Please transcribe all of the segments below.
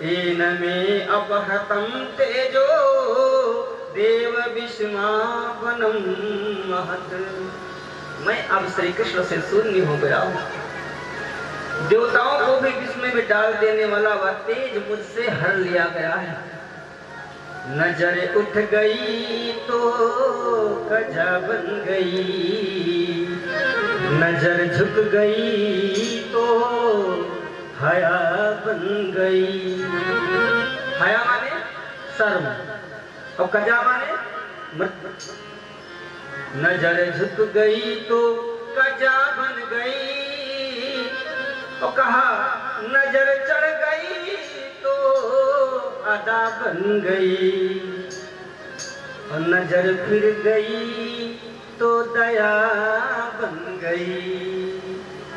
N में अपहतम तेजो देव विस्मापनम महत। मैं अब श्री कृष्ण से शून्य हो गया हूँ। देवताओं को भी विस्मय में डाल देने वाला वह तेज मुझसे हर लिया गया है। नजर उठ गई तो कजा बन गई, नजर झुक गई तो हया बन गई। हया माने शर्म और कजा माने मृत्यु। नजर झुक गई तो कजा बन गई और कहा नजर चढ़ गई तो अदा बन गई और नजर फिर गई तो दया बन गई।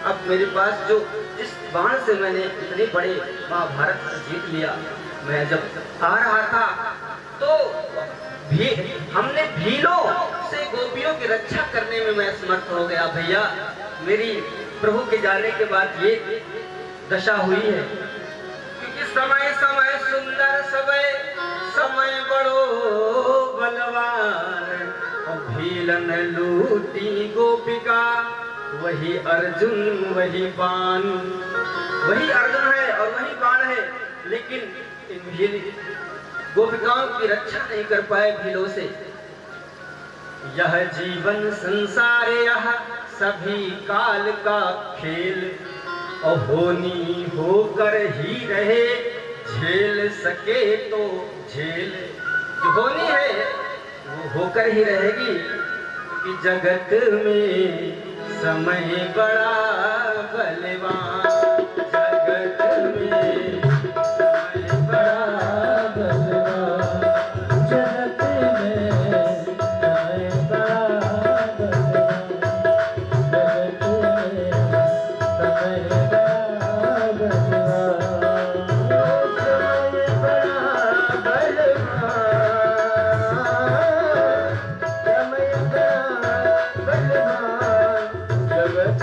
अब मेरे पास जो जिस बाण से मैंने इतने बड़े महाभारत को जीत लिया, मैं जब आ रहा था तो हमने भीलों से गोपियों की रक्षा करने में मैं समर्थ हो गया। भैया मेरी प्रभु के जाने के बाद ये दशा हुई है, क्योंकि समय समय सुंदर समय समय बड़ो बलवान और भीलन लूटी गोपिका वही अर्जुन वही बाण। वही अर्जुन है और वही बाण है, लेकिन इन भील गोपिकाओं की रक्षा नहीं कर पाए भीलों से। यह जीवन संसार यह सभी काल का खेल और होनी होकर ही रहे, झेल सके तो झेल। जो होनी है वो होकर ही रहेगी, कि जगत में समय बड़ा बलवान। जगत में समय बड़ा बलवान, जगत में समय बड़ा बलवान, जगत में समय बड़ा बलवान, समय बड़ा बलवान, जगत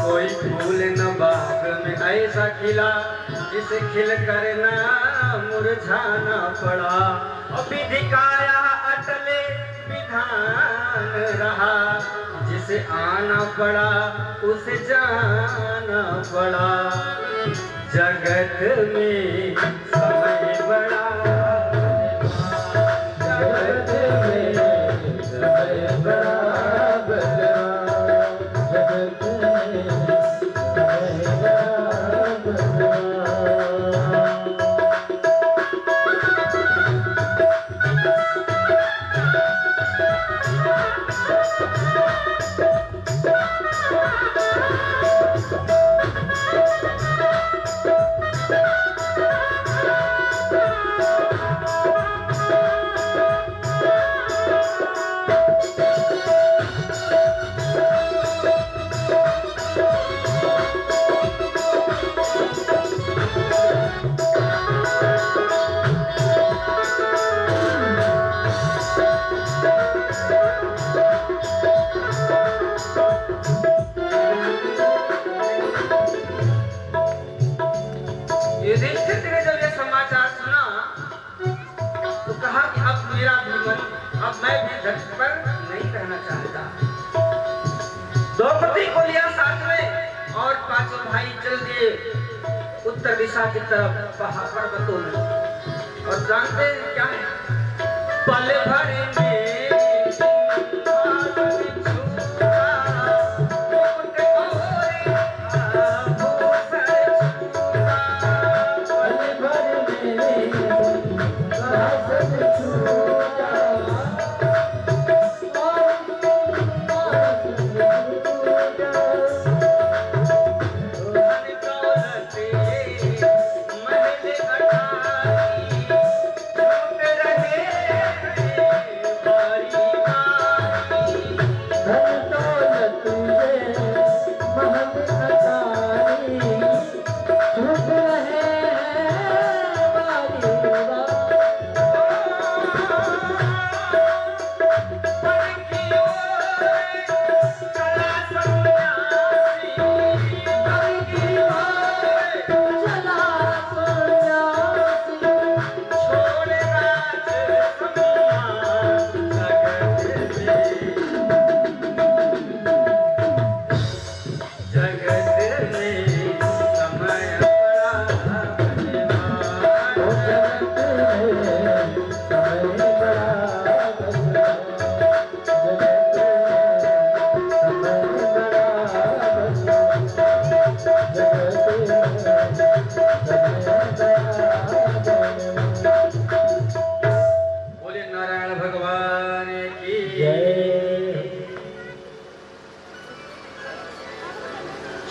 कोई फूल न बाग में ऐसा खिला जिसे खिल कर ना मुरझाना पड़ा। और विधि का यह अटल विधान रहा, जिसे आना पड़ा उसे जाना पड़ा। जगत में समय बड़ा, जगत में समय बड़ा अब मैं भी धरती पर नहीं रहना चाहता। द्रौपदी को लिया साथ में और पांचों भाई चल दिए उत्तर दिशा की तरफ पहाड़ पर्वतों में। और जानते हैं क्या है? पल भर में सिंहासन छूटा, मुकुट और आभूषण छूटा। पल भर में सिंहासन छूटा,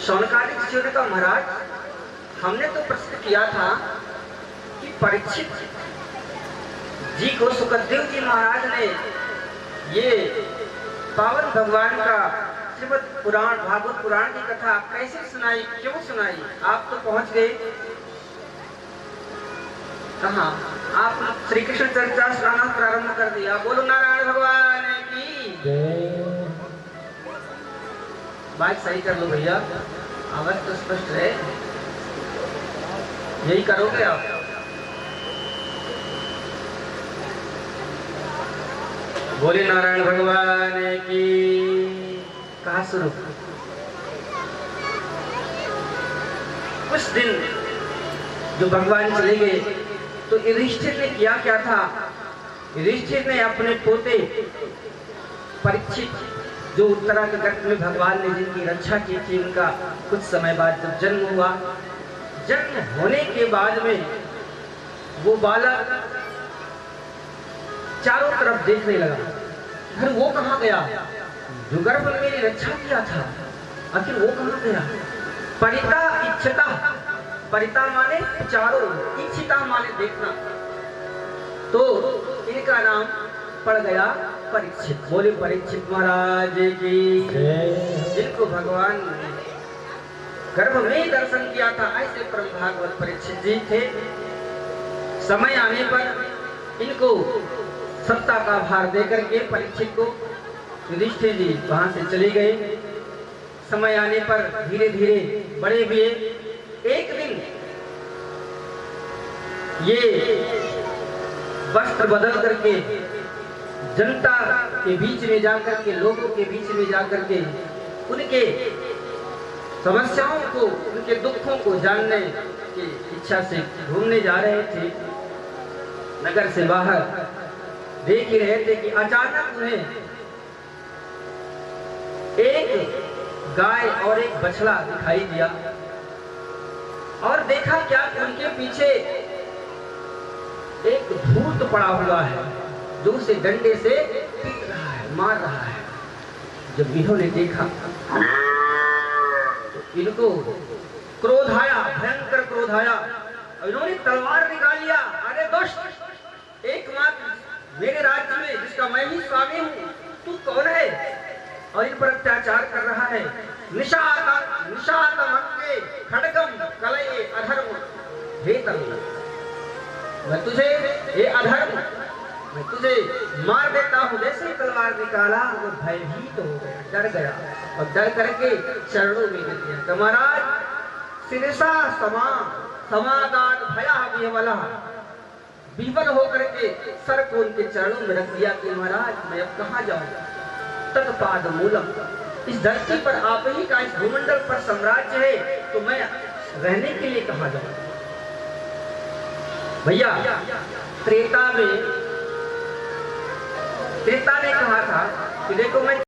शौनकादिक ऋषियों ने कहा, महाराज हमने तो प्रश्न किया था कि परीक्षित जी को सुखदेव जी महाराज ने ये पावन भगवान का श्रीमद् पुराण भागवत पुराण की कथा कैसे सुनाई, क्यों सुनाई? आप तो पहुंच गए कहाँ? आप श्री कृष्ण चर्चा सुनाना प्रारंभ कर दिया। बोलो नारायण भगवान की। बात सही कर लो भैया, आवाज तो स्पष्ट है। यही करोगे आप? बोले नारायण भगवान की। कहा शुरू? कुछ दिन जो भगवान चले गए तो युधिष्ठिर ने किया क्या था? युधिष्ठिर ने अपने पोते परीक्षित जो उत्तरा के गर्भ में भगवान ने जिनकी रक्षा की थी, उनका कुछ समय बाद जब जन्म हुआ, जन्म होने के बाद में वो बालक चारों तरफ देखने लगा, फिर वो कहाँ गया जो गर्भ में मेरी रक्षा किया था, आखिर वो कहाँ गया? परिता इच्छता, परिता माने चारों, इच्छिता माने देखना, तो इनका नाम पड़ गया परीक्षित। बोले परीक्षित महाराज की, जिनको भगवान ने गर्भ में दर्शन किया था, ऐसे परम भागवत परीक्षित जी थे। समय आने पर इनको सत्ता का भार देकर के परीक्षित को युधिष्ठिर जी वहां से चले गए। समय आने पर धीरे धीरे बड़े हुए। एक दिन ये वस्त्र बदल करके जनता के बीच में जाकर के, लोगों के बीच में जाकर के उनके समस्याओं को, उनके दुखों को जानने की इच्छा से घूमने जा रहे थे। नगर से बाहर देख ही रहे थे कि अचानक उन्हें एक गाय और एक बछड़ा दिखाई दिया और देखा क्या कि उनके पीछे एक भूत पड़ा हुआ है जो उसे डंडे से पीट रहा है, मार रहा है। जब इन्होंने देखा तो इनको क्रोध आया, भयंकर क्रोध आया। इन्होंने तलवार निकाल लिया। अरे दुष्ट, एकमात्र मेरे राज्य में जिसका मैं ही स्वामी हूँ, तू कौन है और इन पर अत्याचार कर रहा है? निशातम अंगे खड्गम कलये अधर्म, हे तरुण, मैं तुझे, हे अधर्म, मैं तुझे मार देता हूँ। जैसे ही तलवार निकाला वो भयभीत हो गया, डर गया और डर करके चरणों में गिर गया। महाराज सिरसा समादान भया विह्वला, विह्वल होकर के सर को उनके चरणों में रख दिया कि महाराज मैं अब कहाँ जाऊंगा? तत्पाद मूलम, इस धरती पर आप ही का, इस भूमंडल पर साम्राज्य है, तो मैं रहने के लिए कहाँ जाऊंगा? भैया त्रेता ने कहा था कि देखो मैं